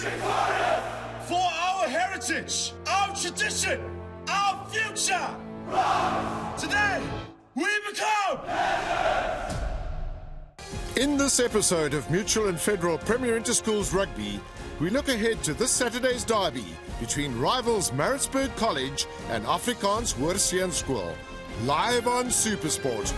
For our heritage, our tradition, our future. Today, we become. In this episode of Mutual and Federal Premier Interschools Rugby, we look ahead to this Saturday's derby between rivals Maritzburg College and Afrikaanse Hoër Seunskool, live on SuperSport.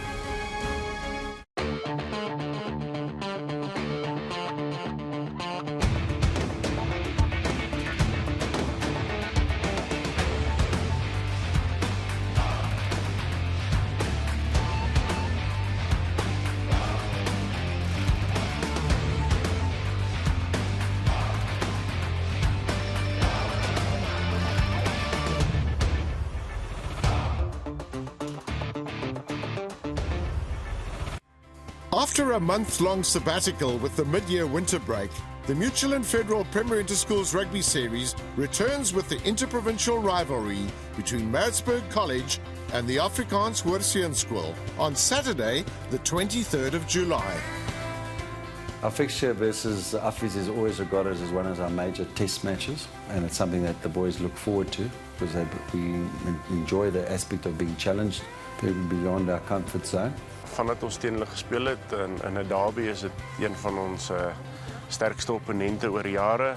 After a month-long sabbatical with the mid-year winter break, the Mutual and Federal Premier Interschools Rugby Series returns with the interprovincial rivalry between Maritzburg College and the Afrikaanse Hoër Seunskool on Saturday, the 23rd of July. Our fixture versus Affies is always regarded as one of our major test matches, and it's something that the boys look forward to because we enjoy the aspect of being challenged beyond our comfort zone. Vandat ons teen hulle gespeel het in 'n derby is dit een van ons sterkste opponente oor jare.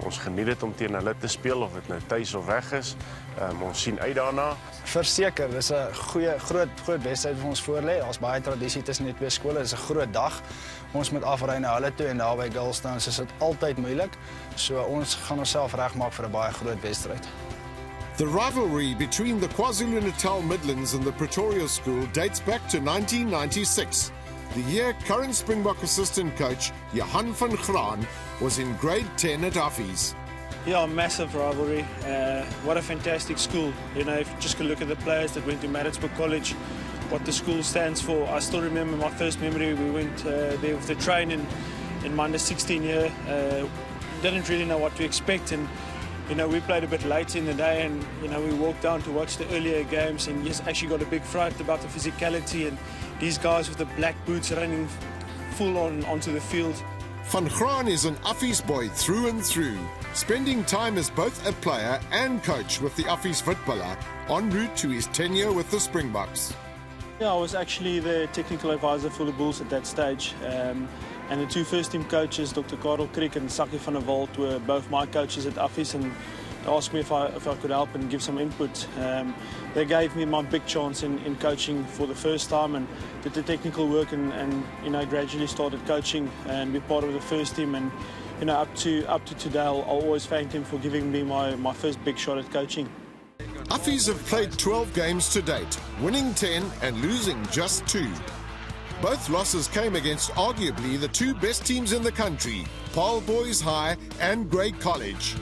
Ons geniet dit om teen hulle te speel of dit nou tuis of weg is. Ons sien uit daarna. Verseker, dis 'n groot wedstryd vir ons voorlê. Ons baie tradisie tussen die twee skole. Dis 'n groot dag. Ons moet afry na hulle toe en daar by Gilstones is dit altyd moeilik. So ons gaan onsself regmaak vir 'n baie groot wedstryd. The rivalry between the KwaZulu-Natal Midlands and the Pretoria School dates back to 1996, the year current Springbok assistant coach Johan van Graan was in grade 10 at Affies. Yeah, massive rivalry. What a fantastic school. You know, if you just look at the players that went to Maritzburg College, what the school stands for. I still remember my first memory. We went there with the train in my under 16 year. Didn't really know what to expect, and you know, we played a bit late in the day, and you know, we walked down to watch the earlier games, and just actually got a big fright about the physicality and these guys with the black boots running full on onto the field. Van Graan is an Affies boy through and through, spending time as both a player and coach with the Affies Witbuller, en route to his tenure with the Springboks. Yeah, I was actually the technical advisor for the Bulls at that stage. And the two first-team coaches, Dr. Karel Kriek and Sakkie van der Walt, were both my coaches at Affies, and they asked me if I could help and give some input. They gave me my big chance in coaching for the first time, and did the technical work, and you know, gradually started coaching and be part of the first team. And you know, up to today, I'll always thank him for giving me my first big shot at coaching. Affies have played 12 games to date, winning 10 and losing just 2. Both losses came against arguably the two best teams in the country, Paarl Boys High and Grey College.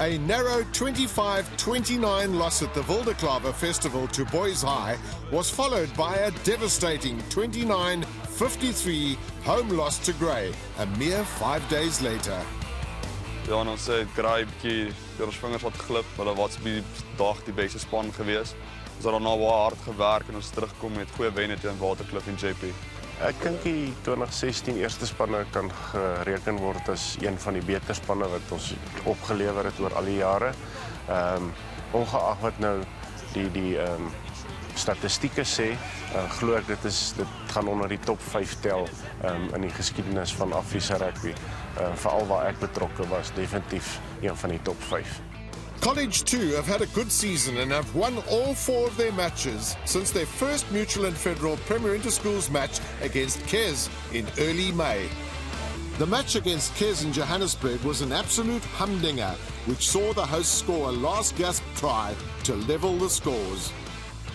A narrow 25-29 loss at the Wilderklaver Festival to Boys High was followed by a devastating 29-53 home loss to Grey, a mere 5 days later. Ja, en ons het Grey bietjie deur ons vingers wat geglip, hulle was op die dag die beste span gewees. Ons het daarna baie hard gewerk en ons terugkom met goeie wenne teen Waterkloof en JP. Ek dink die 2016 eerste spanne kan gereken word as een van die beter spanne wat ons opgelewer het oor al die jare. Ongeag wat nou die statistieke sê, glo ek dit gaan onder die top 5 tel in die geskiedenis van Affies rugby. Veral waar ek betrokke was, definitief een van die top 5. College too have had a good season and have won all 4 of their matches since their first Mutual and Federal Premier Interschools match against Kes in early May. The match against Kes in Johannesburg was an absolute humdinger, which saw the hosts score a last-gasp try to level the scores.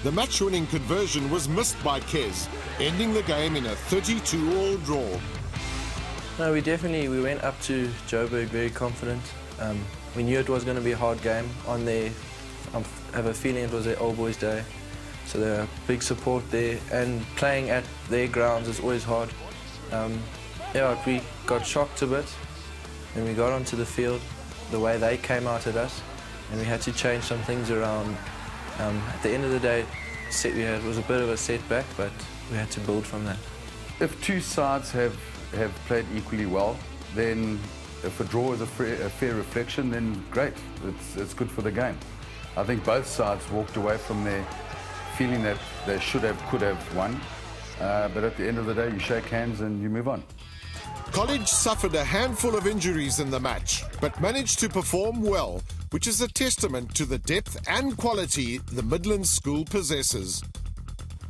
The match-winning conversion was missed by Kes, ending the game in a 32-all draw. No, we went up to Joburg very confident. We knew it was going to be a hard game on there. I have a feeling it was their old boys' day, so there were big support there, and playing at their grounds is always hard. Yeah, we got shocked a bit when we got onto the field, the way they came out at us, and we had to change some things around. At the end of the day, it was a bit of a setback, but we had to build from that. If two sides have played equally well, then if a draw is a fair reflection, then great. It's good for the game. I think both sides walked away from there feeling that they could have won. But at the end of the day, you shake hands and you move on. College suffered a handful of injuries in the match, but managed to perform well, which is a testament to the depth and quality the Midlands School possesses.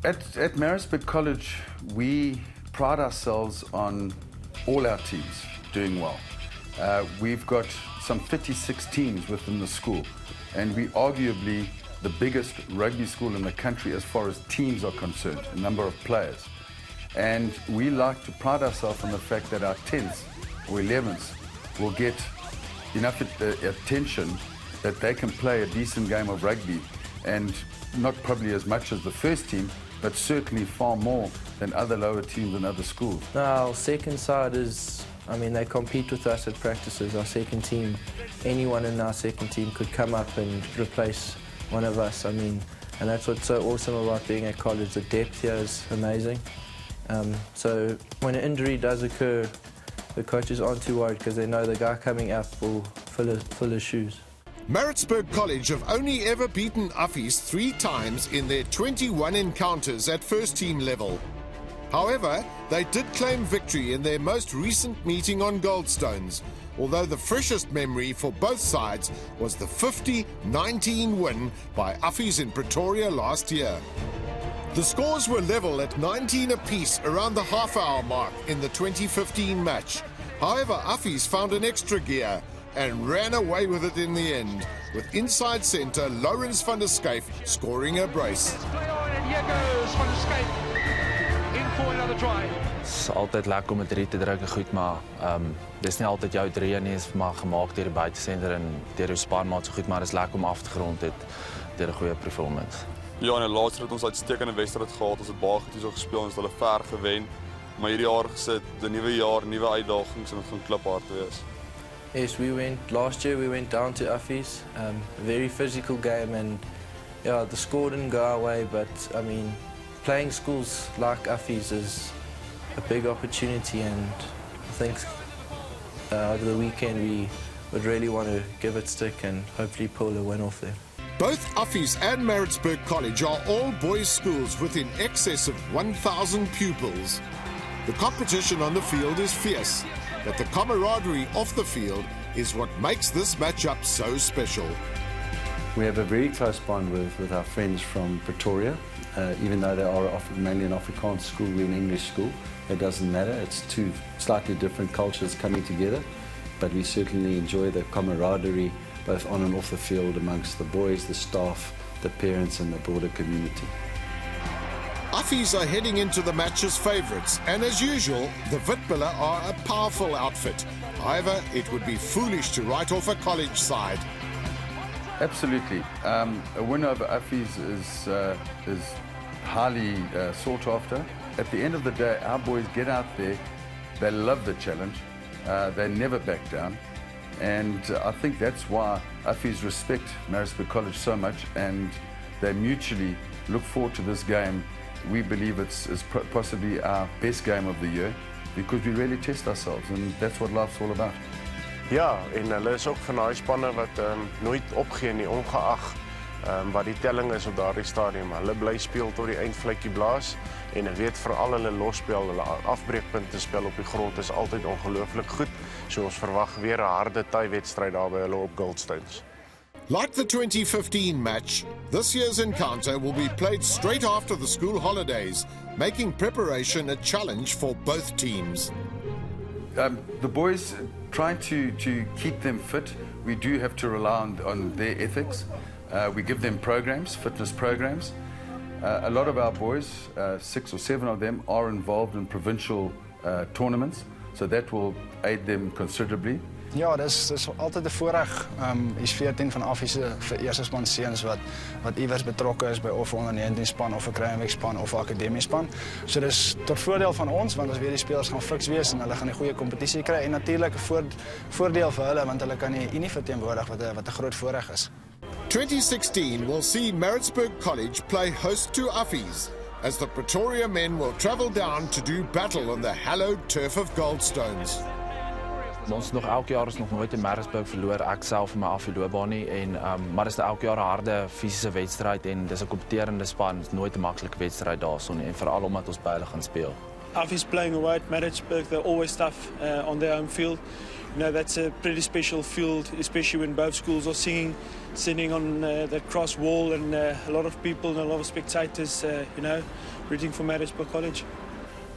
At Maritzburg College, we pride ourselves on all our teams doing well. We've got some 36 teams within the school, and we're arguably the biggest rugby school in the country as far as teams are concerned, a number of players. And we like to pride ourselves on the fact that our 10th or 11th will get enough attention that they can play a decent game of rugby, and not probably as much as the first team, but certainly far more than other lower teams and other schools. Our second side is, I mean, they compete with us at practices. Our second team, anyone in our second team could come up and replace one of us. I mean, and that's what's so awesome about being at college. The depth here is amazing. So when an injury does occur, the coaches aren't too worried because they know the guy coming up will fill his shoes. Maritzburg College have only ever beaten Affies 3 times in their 21 encounters at first team level. However, they did claim victory in their most recent meeting on Goldstones, although the freshest memory for both sides was the 50-19 win by Affies in Pretoria last year. The scores were level at 19 apiece around the half-hour mark in the 2015 match. However, Affies found an extra gear and ran away with it in the end, with inside centre Lawrence van der Skyf scoring a brace. Het is altijd lekker om met 3 te drukken, goed, maar het is niet altijd jouw 3 nie, is maar gemaakt door de buitencenter en door je spaarmaat so goed, maar het is lekker om af te grond door een goede performance. Ja, in die laatste het ons uitstekende wedstryd gehad, ons het baie goed so gespeel en ons het hulle ver gewen. Maar hierdie jaar gesit, 'n nuwe jaar, nuwe uitdagings en dit gaan kliphard wees. Yes, last year we went down to Affies, a very physical game, and yeah, the score didn't go our way, but I mean, playing schools like Affies is a big opportunity, and I think over the weekend we would really want to give it stick and hopefully pull a win off there. Both Affies and Maritzburg College are all boys' schools with in excess of 1,000 pupils. The competition on the field is fierce, but the camaraderie off the field is what makes this matchup so special. We have a very close bond with our friends from Pretoria. Even though they are mainly an Afrikaanse school, we're an English school. It doesn't matter. It's 2 slightly different cultures coming together, but we certainly enjoy the camaraderie both on and off the field amongst the boys, the staff, the parents and the broader community. Affies are heading into the match as favourites, and as usual, the Witbulle are a powerful outfit. However, it would be foolish to write off a college side. Absolutely. A win over Affies is highly sought after. At the end of the day, our boys get out there, they love the challenge, they never back down, and I think that's why Affies respect Maritzburg College so much, and they mutually look forward to this game. We believe it's possibly our best game of the year, because we really test ourselves, and that's what life's all about. Ja, en hulle is ook van daai spanne wat nooit opgee nie, ongeag wat die telling is op daardie stadium. Hulle bly speel tot die eindvletjie blaas en ek weet veral hulle losspel, hulle afbreekpunte spel op die grond is altyd ongelooflik goed. So ons verwag weer 'n harde taai-wedstryd daar by hulle op Goldstones. Like the 2015 match, this year's encounter will be played straight after the school holidays, making preparation a challenge for both teams. The boys, trying to keep them fit, we do have to rely on their ethics. We give them programs, fitness programs. A lot of our boys, 6 or 7 of them, are involved in provincial tournaments, so that will aid them considerably. Ja, dis altyd 'n voorreg. Hier's 14 van Affies vir eerste span seuns wat iewers betrokke is by of 'n onder 19 span of 'n Kruienwyk-span of 'n akademiespan. So dis tot voordeel van ons, want ons weet die spelers gaan fiks wees en hulle gaan 'n goeie kompetisie kry en natuurlik 'n voordeel vir hulle want hulle kan die Unie verteenwoordig wat 'n groot voorreg is. 2016 will see Maritzburg College play host to Affies, as the Pretoria men will travel down to do battle on the hallowed turf of Goldstones. Ons nog elke jaar is nog nooit in Maritzburg verloor, ek self in my afloopbaan nie maar dit is elke jaar 'n harde fisiese wedstryd en dis 'n kompeterende span, dit is nooit 'n maklike wedstryd daarson nie en veral omdat ons beide gaan speel. Affies playing away at Maritzburg, they're always tough on their home field. You know, that's a pretty special field, especially when both schools are sitting on that cross wall and a lot of people and a lot of spectators, rooting for Maritzburg College.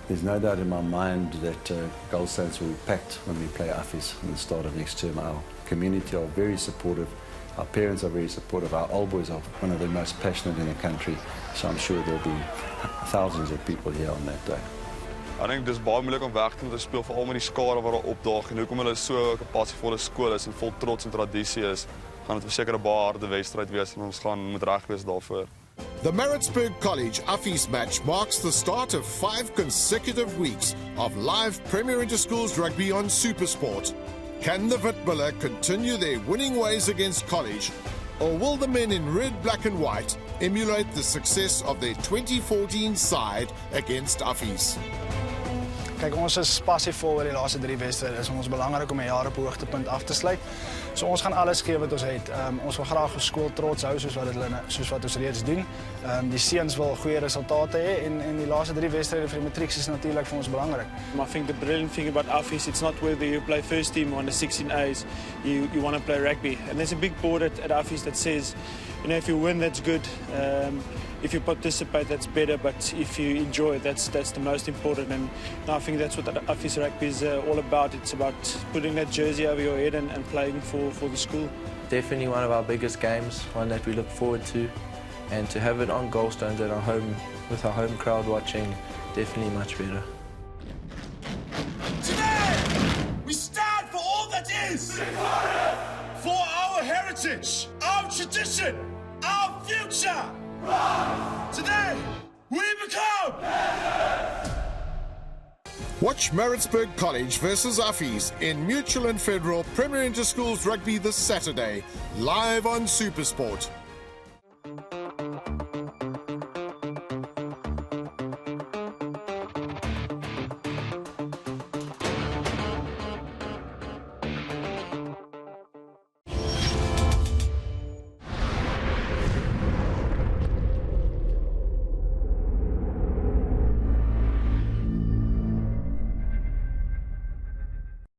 There's no doubt in my mind that Goldstones will be packed when we play Affies in the start of next term. Our community are very supportive, our parents are very supportive, our old boys are one of the most passionate in the country, so I'm sure there'll be thousands of people here on that day. Ek dink dis baie moeilik om weg te moet speel vir al met die skare wat daar opdaag en hoekom hulle so 'n passievolle skool is en vol trots en tradisie is, gaan dit verseker 'n baie harde wedstryd wees en ons gaan moet reg wees daarvoor. The Maritzburg College Affies match marks the start of 5 consecutive weeks of live Premier Interschools rugby on SuperSport. Can the Witbulle continue their winning ways against College, or will the men in red, black and white emulate the success of their 2014 side against Affies? Kyk, ons is passievol oor die laaste 3 wedstryde. Dit is ons belangrik om 'n jaar op hoogtepunt af te sluit. So ons gaan alles gee wat ons het. Ons wil graag ons skool trots hou soos wat ons reeds doen. Die seuns wil goeie resultate hê en die laaste 3 wedstryde vir die matrieks is natuurlik vir ons belangrik. I think the brilliant thing about Affies, it's not whether you play first team or under 16As, you want to play rugby. And there's a big board at Affies that says, if you win, that's good. If you participate, that's better, but if you enjoy it, that's the most important. And I think that's what Affies rugby is all about. It's about putting that jersey over your head and playing for the school. Definitely one of our biggest games, one that we look forward to. And to have it on Goldstones at our home, with our home crowd watching, definitely much better. Today, we stand for all that is. For our heritage, our tradition, our future. Today, we become. Watch Maritzburg College versus Affies in Mutual and Federal Premier Interschools Rugby this Saturday, live on SuperSport.